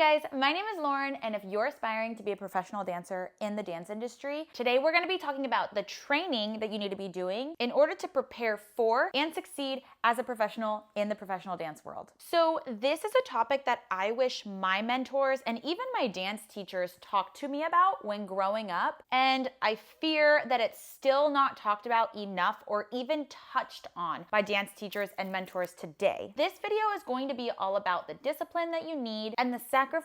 Hey guys, my name is Lauren, and if you're aspiring to be a professional dancer in the dance industry, today we're going to be talking about the training that you need to be doing in order to prepare for and succeed as a professional in the professional dance world. So this is a topic that I wish my mentors and even my dance teachers talked to me about when growing up, and I fear that it's still not talked about enough or even touched on by dance teachers and mentors today. This video is going to be all about the discipline that you need and the sacrifices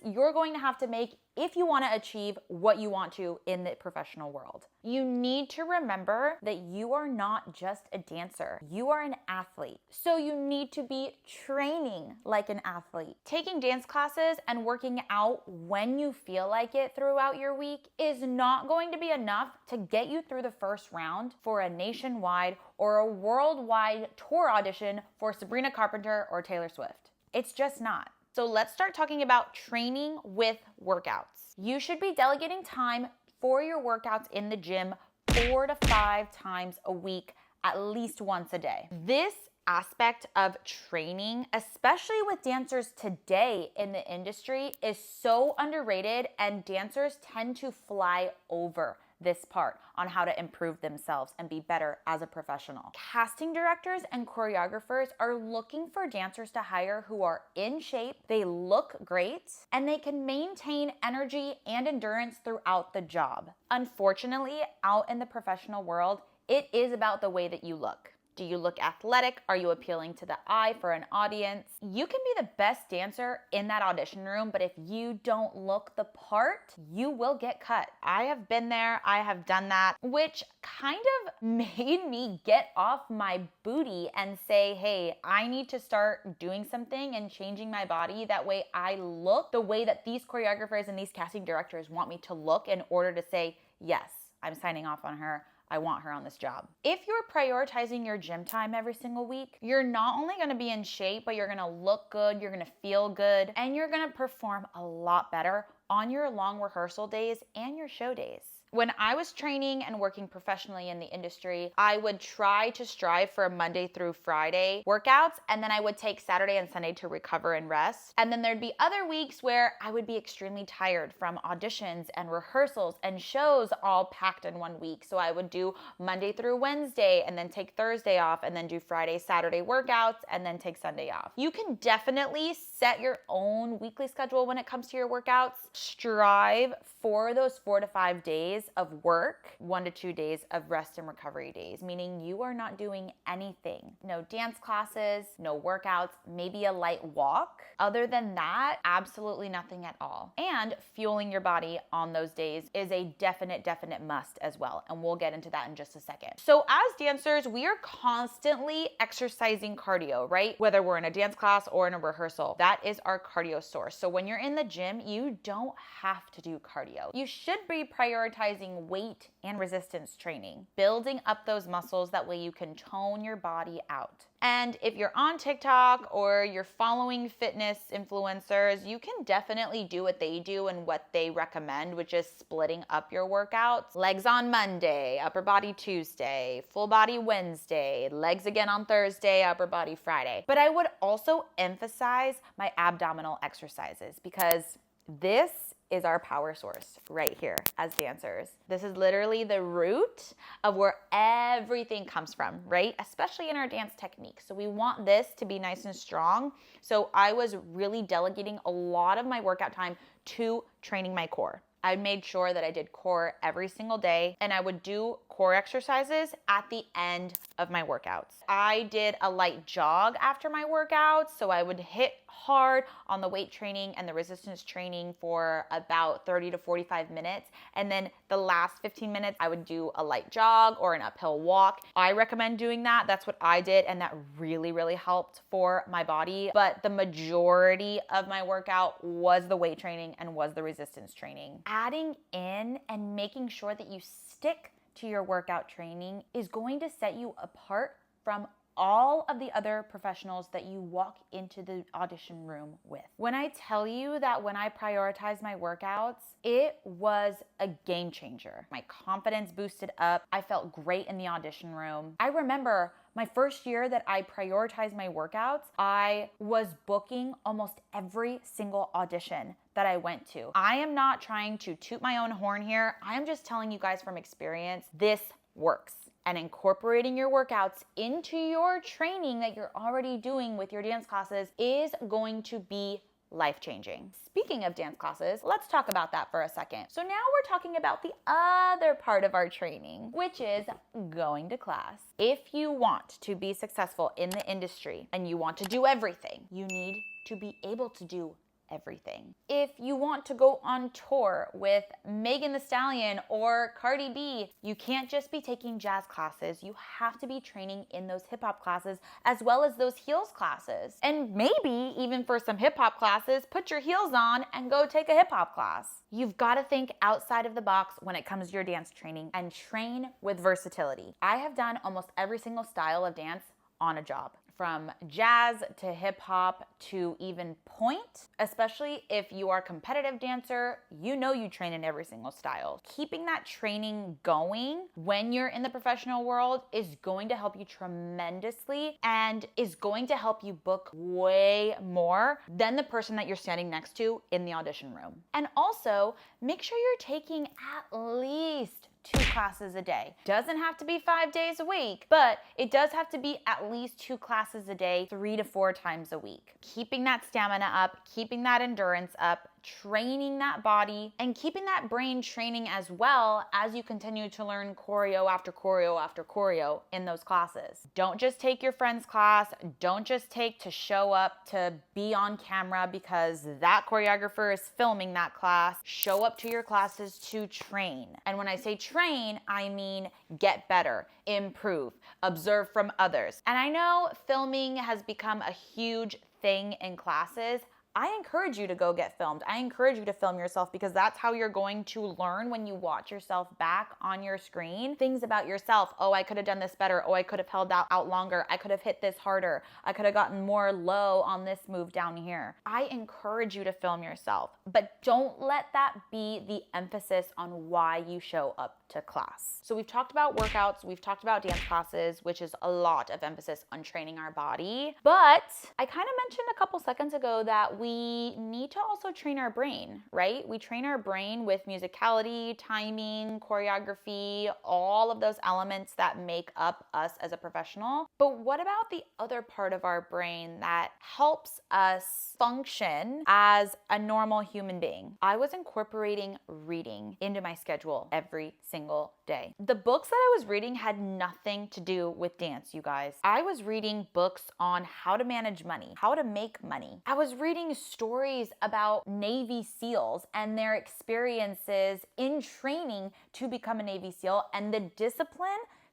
you're going to have to make if you want to achieve what you want to in the professional world. You need to remember that you are not just a dancer, you are an athlete. So you need to be training like an athlete. Taking dance classes and working out when you feel like it throughout your week is not going to be enough to get you through the first round for a nationwide or a worldwide tour audition for Sabrina Carpenter or Taylor Swift. It's just not. So let's start talking about training with workouts. You should be delegating time for your workouts in the gym 4 to 5 times a week, at least once a day. This aspect of training, especially with dancers today in the industry, is so underrated, and dancers tend to fly over this part on how to improve themselves and be better as a professional. Casting directors and choreographers are looking for dancers to hire who are in shape, they look great, and they can maintain energy and endurance throughout the job. Unfortunately, out in the professional world, it is about the way that you look. Do you look athletic? Are you appealing to the eye for an audience? You can be the best dancer in that audition room, but if you don't look the part, you will get cut. I have been there, I have done that, which kind of made me get off my booty and say, hey, I need to start doing something and changing my body. That way I look the way that these choreographers and these casting directors want me to look in order to say, yes, I'm signing off on her. I want her on this job. If you're prioritizing your gym time every single week, you're not only gonna be in shape, but you're gonna look good, you're gonna feel good, and you're gonna perform a lot better on your long rehearsal days and your show days. When I was training and working professionally in the industry, I would try to strive for Monday through Friday workouts, and then I would take Saturday and Sunday to recover and rest. And then there'd be other weeks where I would be extremely tired from auditions and rehearsals and shows all packed in one week. So I would do Monday through Wednesday and then take Thursday off and then do Friday, Saturday workouts and then take Sunday off. You can definitely set your own weekly schedule when it comes to your workouts. Strive for those 4 to 5 days of work, 1 to 2 days of rest and recovery days, meaning you are not doing anything. No dance classes, no workouts, maybe a light walk. Other than that, absolutely nothing at all. And fueling your body on those days is a definite must as well. And we'll get into that in just a second. So as dancers, we are constantly exercising cardio, right? Whether we're in a dance class or in a rehearsal, that is our cardio source. So when you're in the gym, you don't have to do cardio. You should be prioritizing weight and resistance training, building up those muscles. That way you can tone your body out. And if you're on TikTok or you're following fitness influencers, you can definitely do what they do and what they recommend, which is splitting up your workouts. Legs on Monday, upper body Tuesday, full body Wednesday, legs again on Thursday, upper body Friday. But I would also emphasize my abdominal exercises, because this is our power source right here as dancers. This is literally the root of where everything comes from, right? Especially in our dance technique. So we want this to be nice and strong. So I was really delegating a lot of my workout time to training my core. I made sure that I did core every single day, and I would do core exercises at the end of my workouts. I did a light jog after my workouts, so I would hit hard on the weight training and the resistance training for about 30 to 45 minutes, and then the last 15 minutes I would do a light jog or an uphill walk. I recommend doing that. That's what I did, and that really helped for my body. But the majority of my workout was the weight training and was the resistance training. Adding in and making sure that you stick to your workout training is going to set you apart from all of the other professionals that you walk into the audition room with. When I tell you that when I prioritized my workouts, it was a game changer. My confidence boosted up. I felt great in the audition room. I remember My first year that I prioritized my workouts, I was booking almost every single audition that I went to. I am not trying to toot my own horn here. I am just telling you guys from experience, this works. And incorporating your workouts into your training that you're already doing with your dance classes is going to be life-changing. Speaking of dance classes, let's talk about that for a second. So now we're talking about the other part of our training, which is going to class. If you want to be successful in the industry and you want to do everything, you need to be able to do everything. If you want to go on tour with Megan Thee Stallion or Cardi B, you can't just be taking jazz classes. You have to be training in those hip hop classes as well as those heels classes. And maybe even for some hip hop classes, put your heels on and go take a hip hop class. You've got to think outside of the box when it comes to your dance training and train with versatility. I have done almost every single style of dance on a job. From jazz to hip hop to even point, especially if you are a competitive dancer, you know you train in every single style. Keeping that training going when you're in the professional world is going to help you tremendously and is going to help you book way more than the person that you're standing next to in the audition room. And also, make sure you're taking at least 2 classes a day. Doesn't have to be 5 days a week, but it does have to be at least 2 classes a day, 3 to 4 times a week. Keeping that stamina up, keeping that endurance up, training that body, and keeping that brain training as well as you continue to learn choreo after choreo after choreo in those classes. Don't just take your friend's class. Don't just take to show up to be on camera because that choreographer is filming that class. Show up to your classes to train. And when I say train, I mean get better, improve, observe from others. And I know filming has become a huge thing in classes. I encourage you to go get filmed. I encourage you to film yourself because that's how you're going to learn when you watch yourself back on your screen. Things about yourself. Oh, I could have done this better. Oh, I could have held that out longer. I could have hit this harder. I could have gotten more low on this move down here. I encourage you to film yourself, but don't let that be the emphasis on why you show up to class. So we've talked about workouts, we've talked about dance classes, which is a lot of emphasis on training our body. But I kind of mentioned a couple seconds ago that we need to also train our brain, right? We train our brain with musicality, timing, choreography, all of those elements that make up us as a professional. But what about the other part of our brain that helps us function as a normal human being? I was incorporating reading into my schedule every single day. The books that I was reading had nothing to do with dance, you guys. I was reading books on how to manage money, how to make money. I was reading stories about Navy SEALs and their experiences in training to become a Navy SEAL and the discipline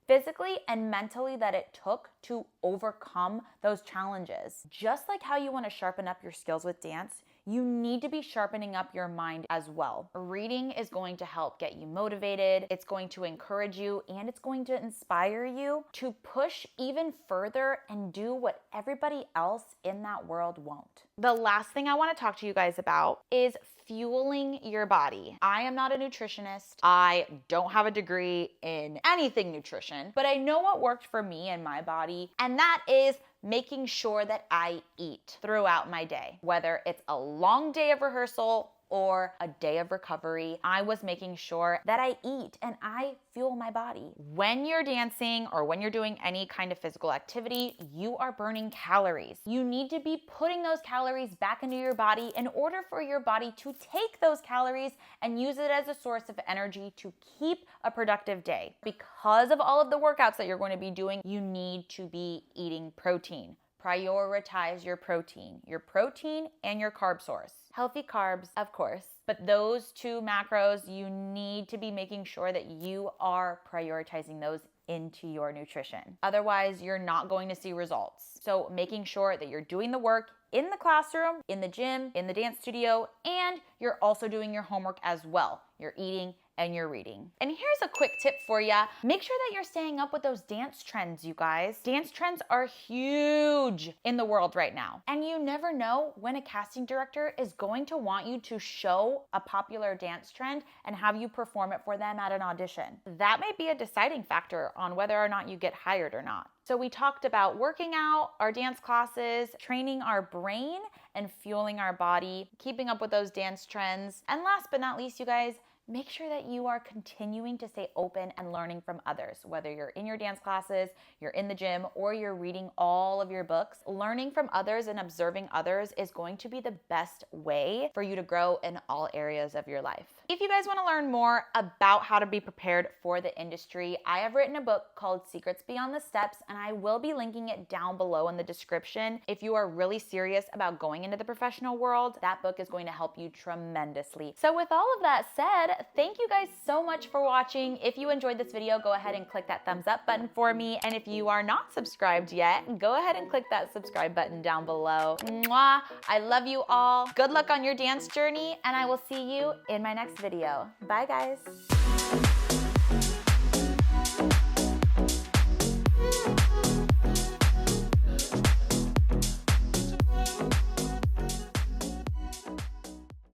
physically and mentally that it took to overcome those challenges. Just like how you want to sharpen up your skills with dance, you need to be sharpening up your mind as well. Reading is going to help get you motivated, it's going to encourage you, and it's going to inspire you to push even further and do what everybody else in that world won't. The last thing I want to talk to you guys about is fueling your body. I am not a nutritionist. I don't have a degree in anything nutrition, but I know what worked for me and my body, and that is making sure that I eat throughout my day. Whether it's a long day of rehearsal or a day of recovery, I was making sure that I eat and I fuel my body. When you're dancing or when you're doing any kind of physical activity, you are burning calories. You need to be putting those calories back into your body in order for your body to take those calories and use it as a source of energy to keep a productive day. Because of all of the workouts that you're going to be doing, you need to be eating protein. Prioritize your protein and your carb source. Healthy carbs, of course, but those 2 macros, you need to be making sure that you are prioritizing those into your nutrition. Otherwise, you're not going to see results. So making sure that you're doing the work in the classroom, in the gym, in the dance studio, and you're also doing your homework as well. You're eating and you're reading. And here's a quick tip for you. Make sure that you're staying up with those dance trends, you guys. Dance trends are huge in the world right now. And you never know when a casting director is going to want you to show a popular dance trend and have you perform it for them at an audition. That may be a deciding factor on whether or not you get hired or not. So we talked about working out, our dance classes, training our brain, and fueling our body, keeping up with those dance trends. And last but not least, you guys, make sure that you are continuing to stay open and learning from others. Whether you're in your dance classes, you're in the gym, or you're reading all of your books, learning from others and observing others is going to be the best way for you to grow in all areas of your life. If you guys want to learn more about how to be prepared for the industry, I have written a book called Secrets Beyond the Steps, and I will be linking it down below in the description. If you are really serious about going into the professional world, that book is going to help you tremendously. So with all of that said, thank you guys so much for watching. If you enjoyed this video, go ahead and click that thumbs up button for me. And if you are not subscribed yet, go ahead and click that subscribe button down below. Mwah! I love you all. Good luck on your dance journey, and I will see you in my next video. Bye, guys.